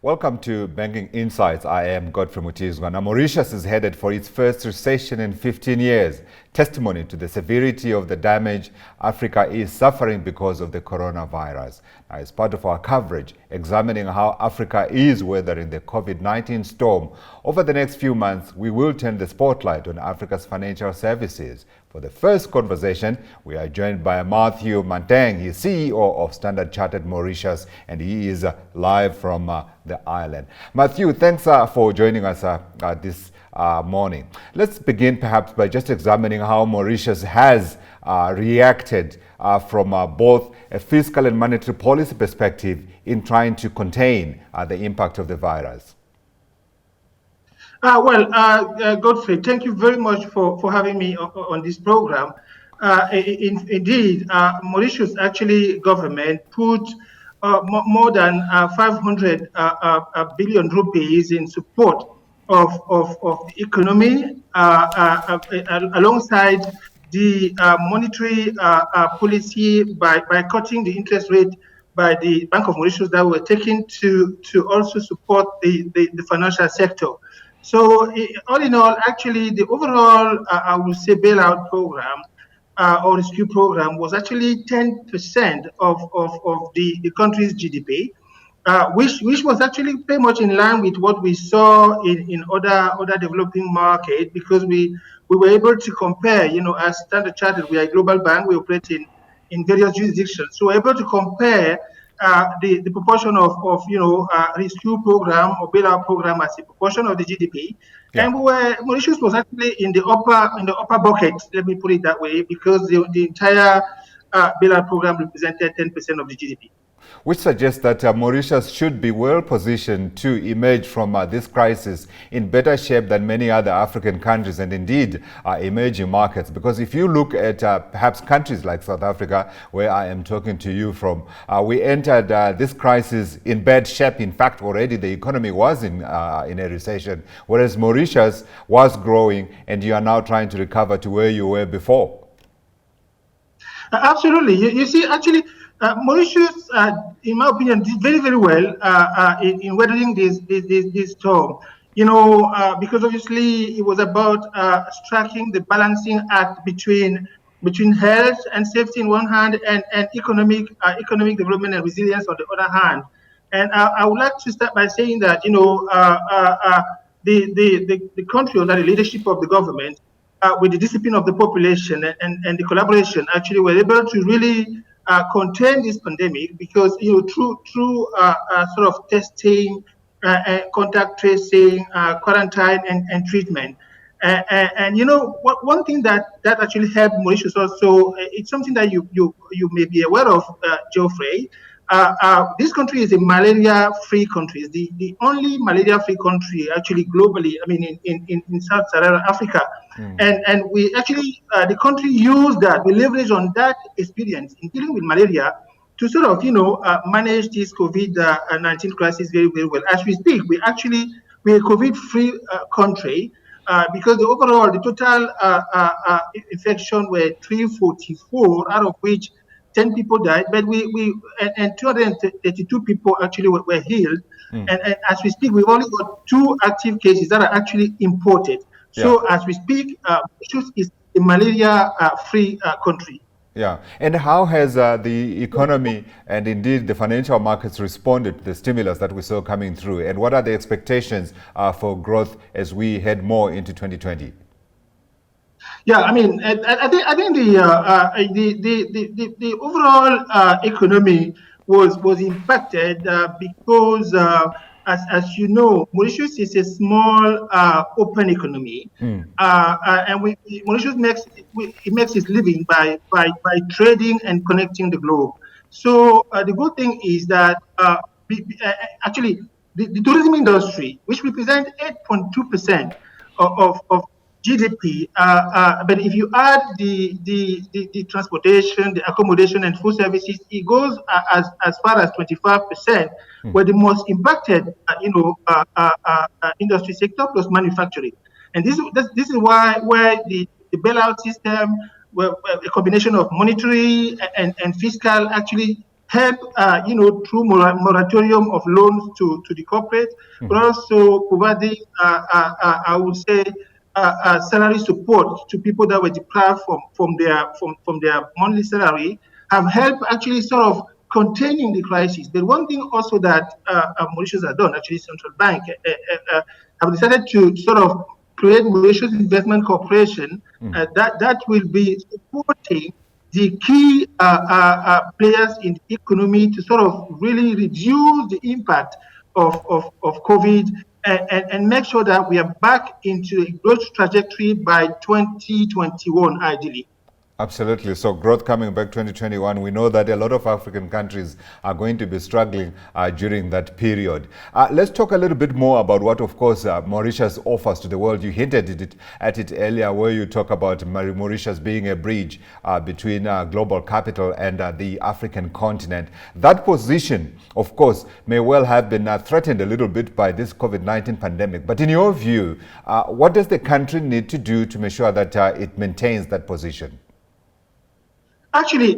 Welcome to Banking Insights. I am Godfrey Mutizwa. Now, Mauritius is headed for its first recession in 15 years, testimony to the severity of the damage Africa is suffering because of the coronavirus. Now, as part of our coverage, examining how Africa is weathering the COVID-19 storm, over the next few months, we will turn the spotlight on Africa's financial services. For the first conversation, we are joined by Matthew Manteng. He's CEO of Standard Chartered Mauritius, and he is live from the island. Matthew, thanks for joining us this morning. Let's begin perhaps by just examining how Mauritius has reacted from both a fiscal and monetary policy perspective in trying to contain the impact of the virus. Godfrey, thank you very much for having me on this program. Indeed, Mauritius actually government put more than 500 billion rupees in support of the economy alongside the monetary policy by cutting the interest rate by the Bank of Mauritius that were taken to also support the financial sector. So all in all, actually, the overall, I would say, bailout program or rescue program was actually 10% of the country's GDP, which was actually pretty much in line with what we saw in other developing markets, because we were able to compare, as Standard Chartered, we are a global bank, we operate in various jurisdictions. So we're able to compare the proportion of rescue program or bailout program as a proportion of the GDP, and Mauritius was actually in the upper bucket. Let me put it that way, because the entire bailout program represented 10% of the GDP. Which suggests that Mauritius should be well positioned to emerge from this crisis in better shape than many other African countries and indeed emerging markets. Because if you look at perhaps countries like South Africa, where I am talking to you from, we entered this crisis in bad shape. In fact, already the economy was in a recession, whereas Mauritius was growing, and you are now trying to recover to where you were before. Absolutely. You see, actually, Mauritius, in my opinion, did very, very well in weathering this storm. Because obviously it was about striking the balancing act between health and safety on one hand and economic development and resilience on the other hand. And I would like to start by saying that the country under the leadership of the government, with the discipline of the population and the collaboration, actually were able to really contain this pandemic, because through sort of testing, contact tracing, quarantine, and treatment, and one thing that actually helped Mauritius also, it's something that you may be aware of, Geoffrey. This country is a malaria-free country. It's the only malaria-free country actually globally. I mean, in Sub-Saharan Africa, and we actually the country used that. We leverage on that experience in dealing with malaria to sort of manage this COVID-19 crisis very, very well. As we speak, we're a COVID-free country. Because the total infection were 344, out of which 10 people died, but and 232 people actually were healed. And as we speak, we've only got 2 active cases that are actually imported. So as we speak, Mauritius is a malaria-free country. Yeah. And how has the economy and indeed the financial markets responded to the stimulus that we saw coming through? And what are the expectations for growth as we head more into 2020? Yeah, I mean, I think the overall economy was impacted because, as you know, Mauritius is a small open economy, and Mauritius makes its living by trading and connecting the globe. So the good thing is that actually the tourism industry, which represents 8.2% of GDP, but if you add the transportation, the accommodation, and food services, it goes as far as 25%, where the most impacted, industry sector plus manufacturing, and this is why the bailout system, where a combination of monetary and fiscal actually help, through moratorium of loans to the corporate, but also providing, I would say, salary support to people that were deprived from their monthly salary, have helped actually sort of containing the crisis. But one thing also that Mauritius has done, actually, central bank have decided to sort of create Mauritius Investment Corporation that will be supporting the key players in the economy to sort of really reduce the impact of COVID and make sure that we are back into a growth trajectory by 2021, ideally. Absolutely. So growth coming back 2021, we know that a lot of African countries are going to be struggling during that period. Let's talk a little bit more about what, of course, Mauritius offers to the world. You hinted at it earlier, where you talk about Mauritius being a bridge between global capital and the African continent. That position, of course, may well have been threatened a little bit by this COVID-19 pandemic. But in your view, what does the country need to do to make sure that it maintains that position? Actually,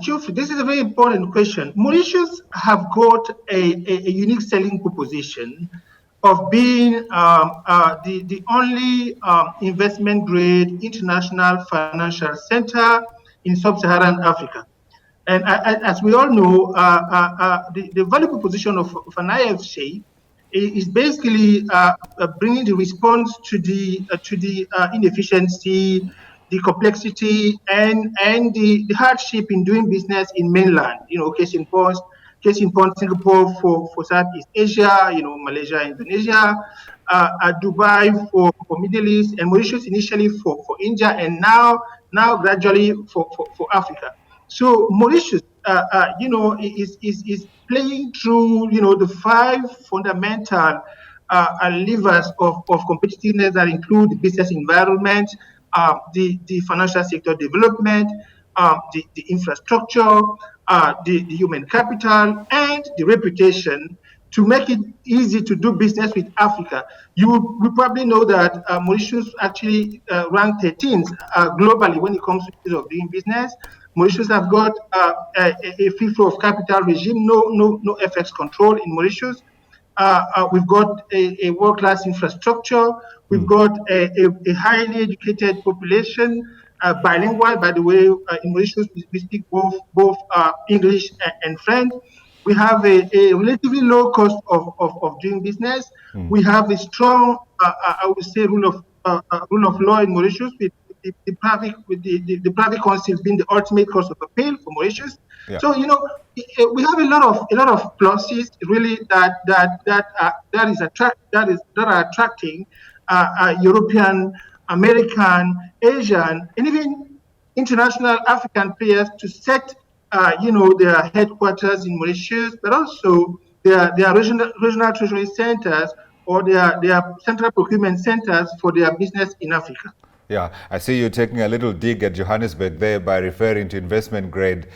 Geoffrey, this is a very important question. Mauritius have got a unique selling proposition of being the only investment grade international financial center in sub-Saharan Africa. And as we all know, the value proposition of an IFC is basically bringing the response to the inefficiency, the complexity, and the hardship in doing business in mainland. Case in point, Singapore for Southeast Asia, Malaysia, Indonesia, Dubai for Middle East, and Mauritius initially for India, and now gradually for Africa. So Mauritius, is playing through, the 5 fundamental levers of competitiveness that include business environment, the financial sector development, the infrastructure, the human capital, and the reputation to make it easy to do business with Africa. You probably know that Mauritius actually ranked 13th globally when it comes to ease of doing business. Mauritius have got a free flow of capital regime, no FX control in Mauritius. We've got a world-class infrastructure. We've got a highly educated population, bilingual, by the way. In Mauritius, we speak both English and French. We have a relatively low cost of doing business. We have a strong, I would say, rule of law in Mauritius, with the private council being the ultimate court of appeal for Mauritius. Yeah. So we have a lot of pluses really that are attracting European, American, Asian, and even international African players to set their headquarters in Mauritius, but also their regional treasury centers or their central procurement centers for their business in Africa. Yeah, I see you taking a little dig at Johannesburg there by referring to investment grade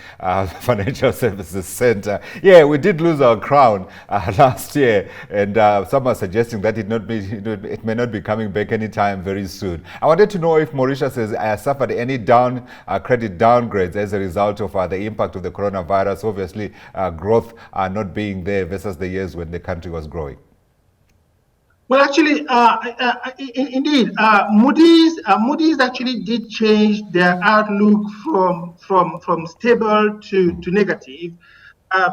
financial services center. Yeah, we did lose our crown last year, and some are suggesting that it may not be coming back anytime very soon. I wanted to know if Mauritius has suffered any credit downgrades as a result of the impact of the coronavirus. Obviously, growth not being there versus the years when the country was growing. Well, actually, indeed, Moody's actually did change their outlook from stable to negative,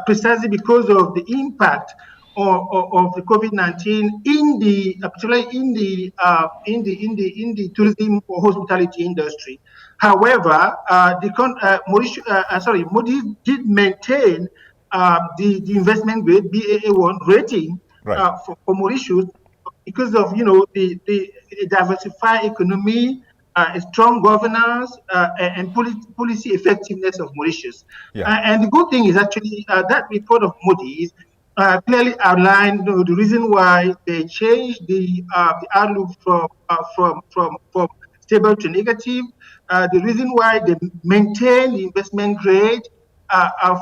precisely because of the impact of the COVID-19 particularly in the tourism or hospitality industry. However, Moody's did maintain the investment grade Baa1 rating, right, for Mauritius, because of the diversified economy, a strong governance, and policy effectiveness of Mauritius. Yeah. And the good thing is actually that report of Moody's clearly outlined the reason why they changed the outlook from stable to negative, the reason why they maintained the investment grade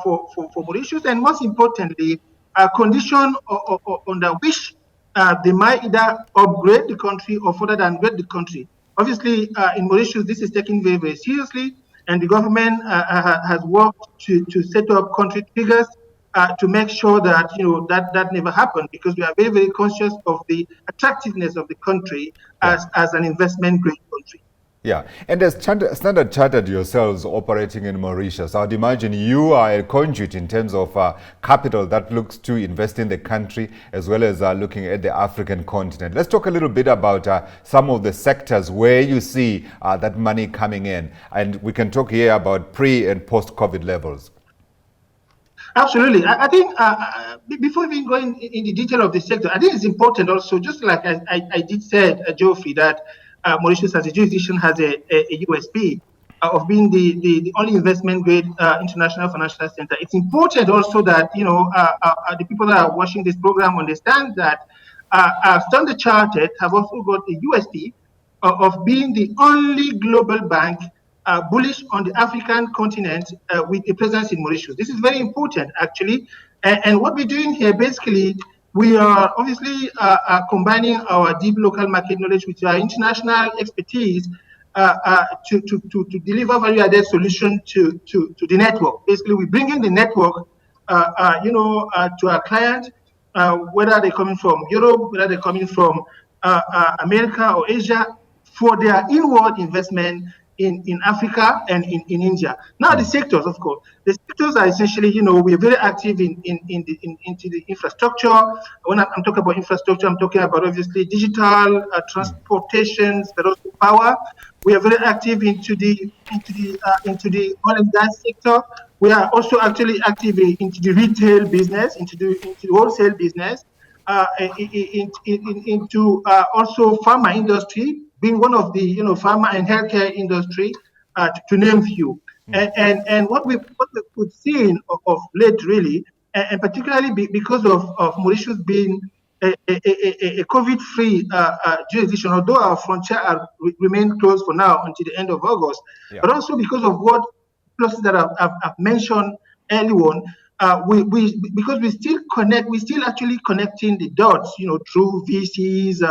for Mauritius, and most importantly, a condition under which they might either upgrade the country or further downgrade the country. Obviously, in Mauritius, this is taken very, very seriously. and the government has worked to set up country triggers to make sure that that never happened, because we are very, very conscious of the attractiveness of the country as an investment grade country. Yeah, and as Standard Chartered yourselves operating in Mauritius, I'd imagine you are a conduit in terms of capital that looks to invest in the country as well as looking at the African continent. Let's talk a little bit about some of the sectors where you see that money coming in. And we can talk here about pre and post-COVID levels. Absolutely. I think before even going in the detail of the sector, I think it's important also, just like I did said, Geoffrey, that Mauritius as a jurisdiction has a USP of being the only investment grade international financial center. It's important also that the people that are watching this program understand that Standard Chartered have also got a USP of being the only global bank bullish on the African continent with a presence in Mauritius. This is very important, actually. And what we're doing here, basically, we are obviously combining our deep local market knowledge with our international expertise to deliver value-added solution to the network. Basically, we bring in the network, to our client, whether they're coming from Europe, whether they're coming from America or Asia, for their inward investment in Africa and in India. Now the sectors, of course, the sectors are essentially, we're very active into the infrastructure. When I'm talking about infrastructure, I'm talking about obviously digital transportations, but also power. We are very active into the oil and gas sector. We are also actually active into the retail business, into the wholesale business, into also pharma industry, being one of the pharma and healthcare industry, to name few. And what we've seen of late, really, and particularly because of Mauritius being a COVID-free jurisdiction, although our frontier remain closed for now until the end of August, but also because of what pluses that I've mentioned early on. Because we still actually connecting the dots, through VCs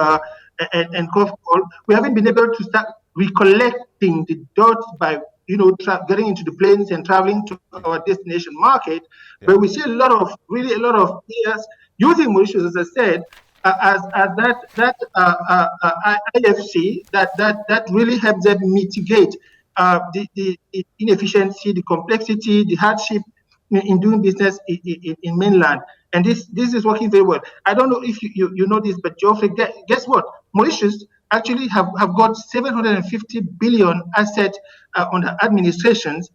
and call. We haven't been able to start recollecting the dots by getting into the planes and traveling to our destination market. But we see a lot of players using Mauritius, as I said, as that IFC that really helps them mitigate the inefficiency, the complexity, the hardship in doing business in mainland. And this is working very well. I don't know if you know this, but Geoffrey, guess what? Mauritius actually have got 750 billion assets under administrations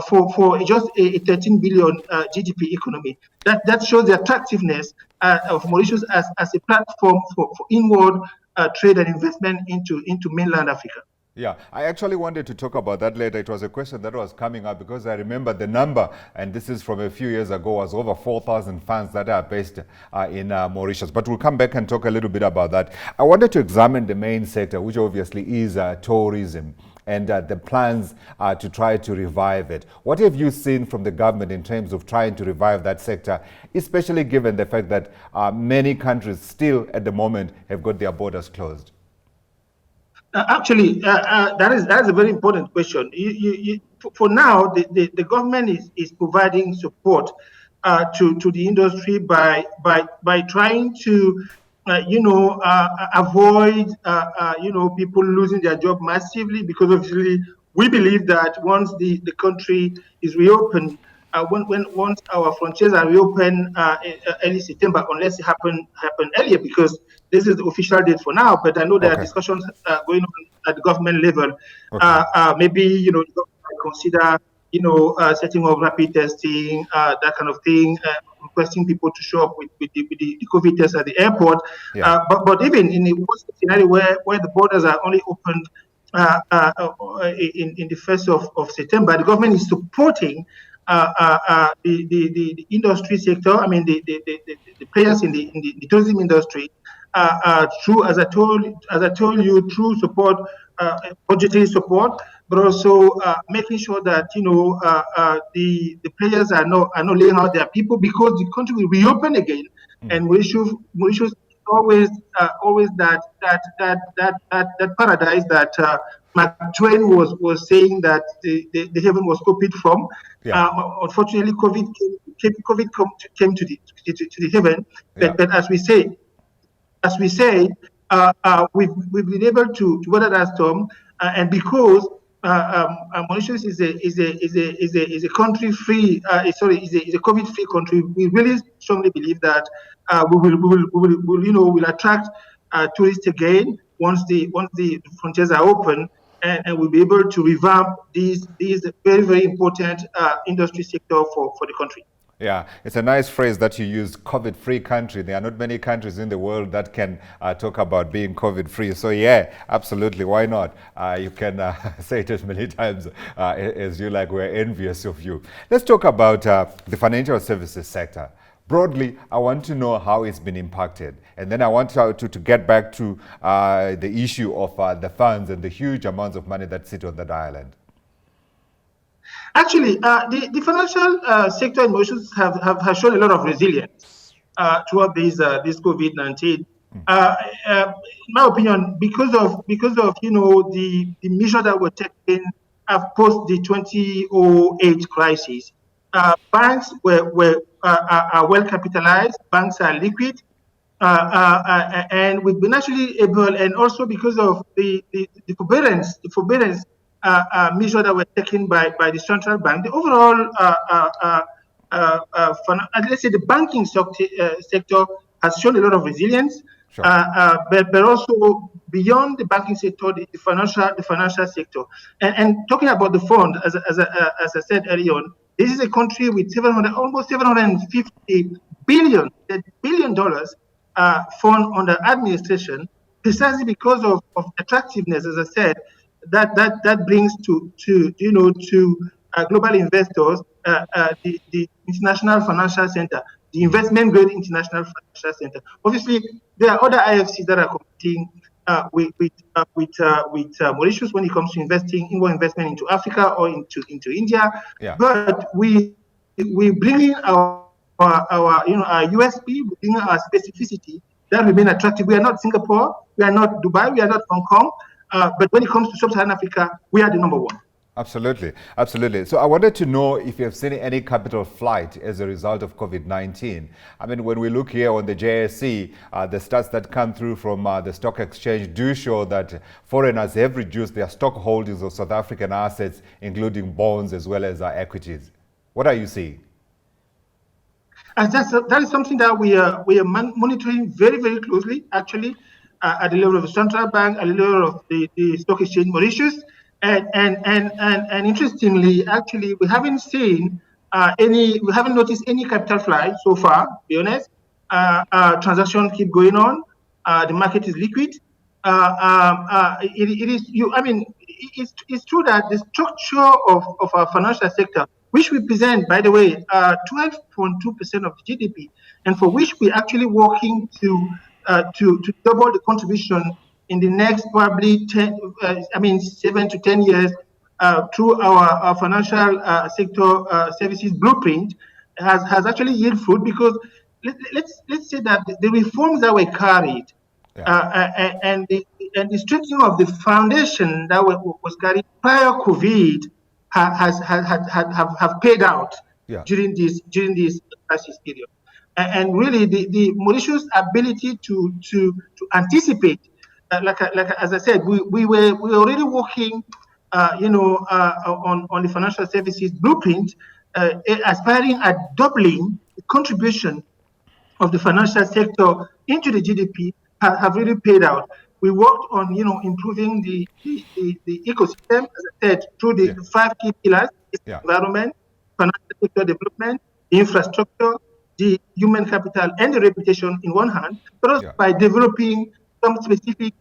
for just a 13 billion GDP economy. That shows the attractiveness of Mauritius as a platform for inward trade and investment into mainland Africa. Yeah, I actually wanted to talk about that later. It was a question that was coming up because I remember the number, and this is from a few years ago, was over 4,000 funds that are based in Mauritius. But we'll come back and talk a little bit about that. I wanted to examine the main sector, which obviously is tourism, and the plans to try to revive it. What have you seen from the government in terms of trying to revive that sector, especially given the fact that many countries still at the moment have got their borders closed? Actually, that is a very important question. For now, the government is providing support to the industry by trying to avoid people losing their job massively, because obviously we believe that once the country is reopened, once our frontiers are reopened early September, unless it happen earlier, because this is the official date for now. But I know there are discussions going on at the government level. Maybe consider setting up rapid testing, that kind of thing, requesting people to show up with the COVID test at the airport. But even in the worst scenario where the borders are only opened in the 1st of September, the government is supporting the industry sector. I mean the players in the tourism industry through, as I told you, through support, budgetary support, but also making sure that the players are not laying out their people, because the country will reopen again, and Mauritius always that paradise that Mark Twain was saying that the heaven was copied from. Yeah. Unfortunately, came to the heaven. Yeah. But as we say, we've been able to weather that storm, and because Mauritius is a country free, is a COVID free country. We really strongly believe that we will attract tourists again once the frontiers are open, and we'll be able to revamp these very, very important industry sector for the country. Yeah, it's a nice phrase that you use, COVID-free country. There are not many countries in the world that can talk about being COVID-free. So yeah, absolutely, why not? You can say it as many times as you like. We're envious of you. Let's talk about the financial services sector. Broadly, I want to know how it's been impacted. And then I want to get back to the issue of the funds and the huge amounts of money that sit on that island. Actually, the financial sector in Mauritius have shown a lot of resilience throughout this COVID-19. In my opinion, because of the measures that were taken post the 2008 crisis, banks are well capitalized. Banks are liquid. And we've been actually able, and also because of the forbearance measures that were taken by the central bank, the overall, let's say, the banking sector has shown a lot of resilience. Sure. But also beyond the banking sector, the financial sector, and talking about the fund, as I said earlier on, this is a country with almost $750 billion fund under administration, precisely because of attractiveness, as I said, that brings to global investors the International Financial Center, the investment grade International Financial Center. Obviously, there are other IFCs that are competing with Mauritius when it comes to investment into Africa or into India. Yeah. But we bring in our USP, we bring in our specificity that remain attractive. We are not Singapore, we are not Dubai, we are not Hong Kong. But when it comes to Sub-Saharan Africa, we are the number one. Absolutely, absolutely. So I wanted to know if you have seen any capital flight as a result of COVID-19. I mean, when we look here on the JSE, the stats that come through from the stock exchange do show that foreigners have reduced their stock holdings of South African assets, including bonds as well as equities. What are you seeing? That is something that we are monitoring very, very closely, actually, at the level of the central bank, at the level of the stock exchange Mauritius. And interestingly, actually, we haven't noticed any capital flight so far, to be honest. Transactions keep going on. The market is liquid. It's true that the structure of our financial sector, which we present, by the way, 12.2% of the GDP, and for which we're actually working to double the contribution in the next probably 7 to 10 years through our financial sector services blueprint has actually yielded fruit, because let's say that the reforms that were carried and the strengthening of the foundation that was carried prior COVID have paid out during this crisis period. And really, the Mauritius' ability to anticipate, as I said, we were already working, on the financial services blueprint, aspiring at doubling the contribution of the financial sector into the GDP, have really paid out. We worked on, improving the ecosystem, as I said, through the 5 key pillars: environment, financial sector development, infrastructure, the human capital, and the reputation in one hand, but also by developing some specific,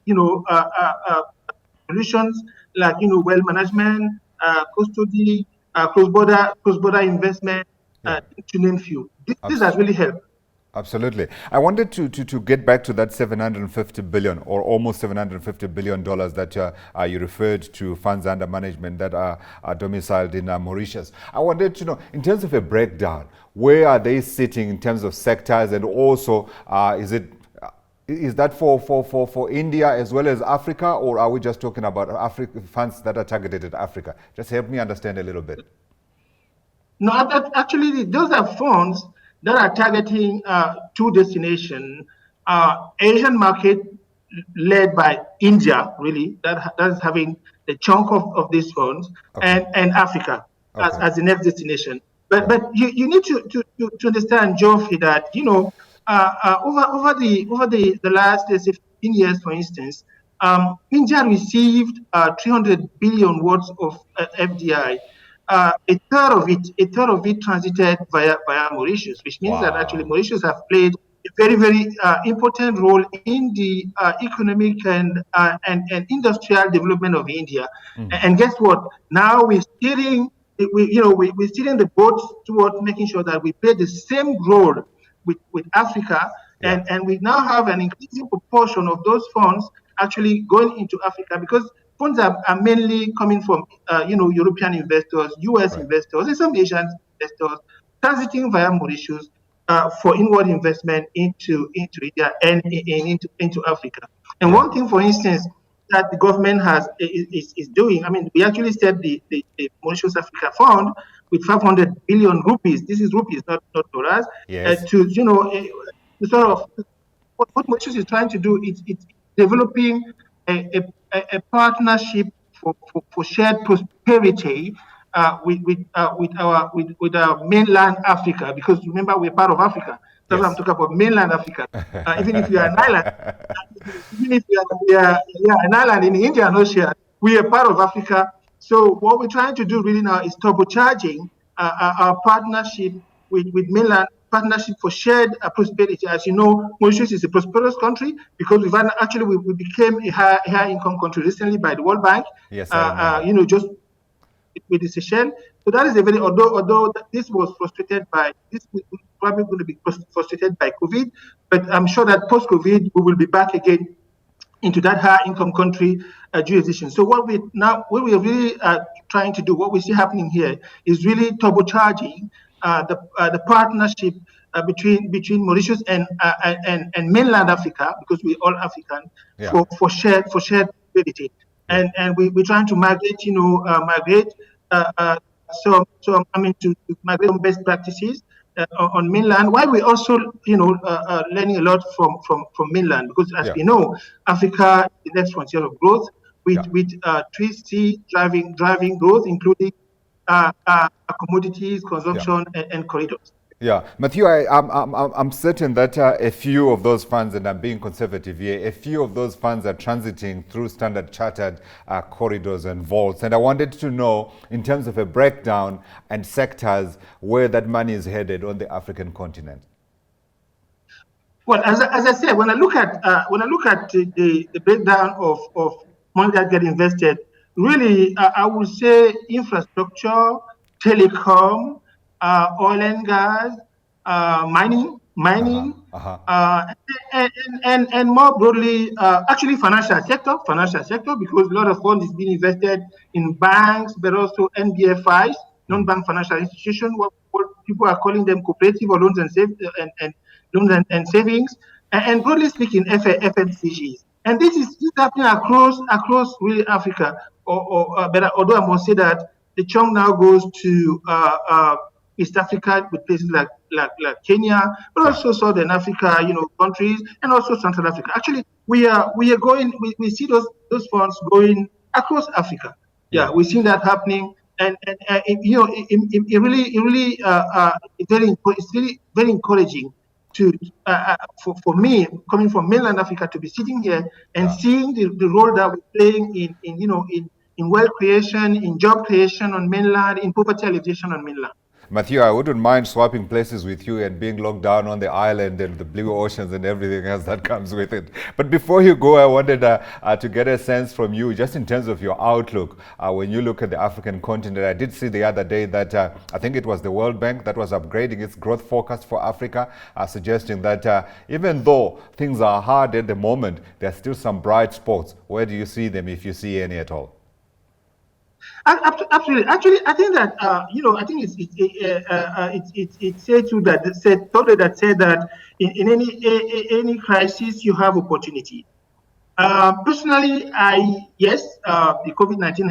solutions like, wealth management, custody, cross-border investment, to name few. This has really helped. Absolutely. I wanted to get back to that $750 billion or almost $750 billion that you referred to, funds under management that are domiciled in Mauritius. I wanted to know, in terms of a breakdown, where are they sitting in terms of sectors, and also is Is that for India as well as Africa, or are we just talking about funds that are targeted at Africa? Just help me understand a little bit. No, actually, those are funds that are targeting two destinations: Asian market, led by India, really, that's having the chunk of these funds, Okay. and Africa Okay. as the next destination. But you need to understand, Geoffrey, that over the last, let's say, 15 years, for instance, India received 300 billion worth of FDI. A third of it transited via Mauritius, which means that actually Wow. Mauritius have played a very, very important role in the economic and industrial development of India. And guess what? Now we're steering, we're steering the boat towards making sure that we play the same role with Africa, Yeah. and we now have an increasing proportion of those funds actually going into Africa, because funds are mainly coming from European investors, US Right. investors, and some Asian investors transiting via Mauritius for inward investment into India and into Africa. And Yeah. one thing, for instance, that the government is doing. I mean, we actually set the Mauritius Africa Fund with 500 billion rupees. This is rupees, not dollars. Yes. To sort of, what Mauritius is trying to do is it's developing a partnership for shared prosperity with our mainland Africa, because remember, we're part of Africa. That's why I'm Yes. talking about mainland Africa. Even if you are an island, even if we are an island in the Indian Ocean, we are part of Africa. So what we're trying to do really now is turbocharging our partnership with mainland, partnership for shared prosperity. As you know, Mauritius is a prosperous country because we became a high income country recently by the World Bank. Yes, I remember. Just with the Seychelles. So that is a very, although this was probably going to be frustrated by COVID, but I'm sure that post-COVID we will be back again into that high income country jurisdiction. So what we are really trying to do, what we see happening here, is really turbocharging the partnership between Mauritius and mainland Africa, because we're all African, Yeah. for shared prosperity. And we're trying to migrate, to migrate some best practices on mainland, while we also, learning a lot from mainland, because as Yeah. we know, Africa is the next frontier of growth, Yeah. with 3C driving growth, including commodities, consumption, and corridors. Yeah, Matthew, I'm certain that a few of those funds, and I'm being conservative here, a few of those funds are transiting through Standard Chartered corridors and vaults. And I wanted to know, in terms of a breakdown and sectors, where that money is headed on the African continent. Well, as I said, when I look at the breakdown of money that get invested, really, I would say infrastructure, telecom, oil and gas, mining, and more broadly, actually financial sector, because a lot of funds is being invested in banks, but also NBFIs, non-bank financial institutions, what people are calling them cooperative or loans and savings, and broadly speaking, FMCGs. And this is happening across really Africa. But although I must say that the chunk now goes to East Africa, with places like Kenya, but also Southern Africa, countries, and also Central Africa. Actually, we see those funds going across Africa. Yeah, we've seen that happening, and it really it's really very encouraging for me, coming from mainland Africa, to be sitting here and seeing the role that we're playing in wealth creation, in job creation on mainland, in poverty alleviation on mainland. Matthew, I wouldn't mind swapping places with you and being locked down on the island and the blue oceans and everything else that comes with it. But before you go, I wanted to get a sense from you, just in terms of your outlook, when you look at the African continent. I did see the other day that I think it was the World Bank that was upgrading its growth forecast for Africa, suggesting that even though things are hard at the moment, there are still some bright spots. Where do you see them, if you see any at all? Absolutely. Actually, I think that I think it's said to that said Todd that said that in any crisis you have opportunity. Personally, the COVID-19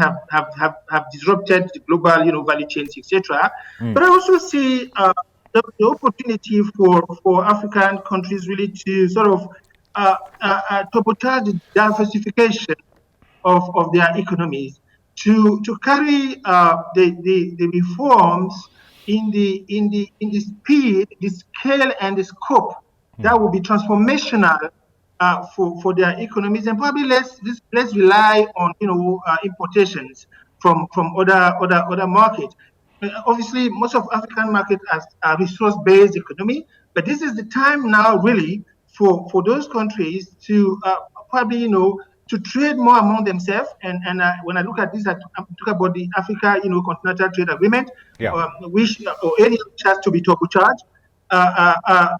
have disrupted the global value chains, etc. But I also see the opportunity for African countries really to sort of turbocharge the diversification of their economies to carry the reforms in the speed, the scale, and the scope that will be transformational for their economies, and probably let's rely on importations from other markets. Obviously, most of African markets are resource-based economy, but this is the time now really for those countries to probably to trade more among themselves. And when I look at this, I talk about the Africa Continental Trade Agreement, which or any which has to be turbocharged. I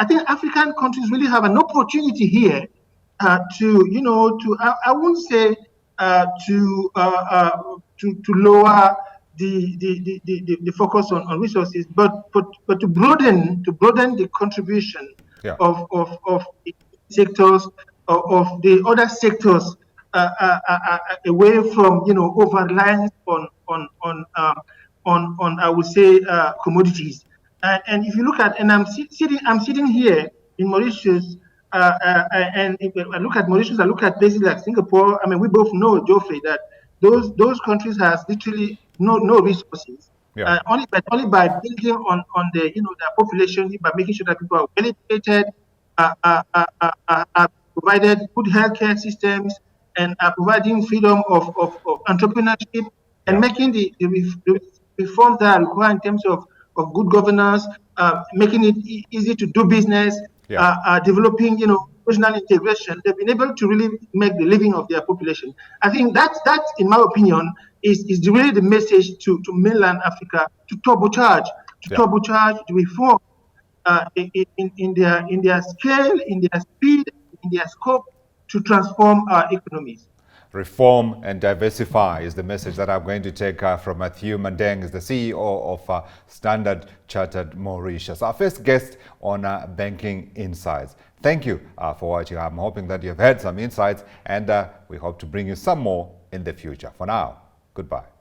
think African countries really have an opportunity here I won't say to lower the focus on resources, but to broaden the contribution of the sectors of the other sectors away from over reliance on I would say commodities. And if you look at, and I'm sitting here in Mauritius, and if I look at Mauritius, I look at places like Singapore. I mean, we both know, Geoffrey, that those countries has literally no resources. Only by building on the their population, by making sure that people are well educated, are provided good healthcare systems, and are providing freedom of entrepreneurship, and making the reforms that are required in terms of good governance, making it easy to do business, developing regional integration. They've been able to really make the living of their population. I think that in my opinion is really the message to mainland Africa, to turbocharge the reform in their scale, in their speed, in their scope, to transform our economies. Reform and diversify is the message that I'm going to take from Matthew Mandeng, is the CEO of Standard Chartered Mauritius, our first guest on Banking Insights. Thank you for watching. I'm hoping that you've had some insights, and we hope to bring you some more in the future. For now, goodbye.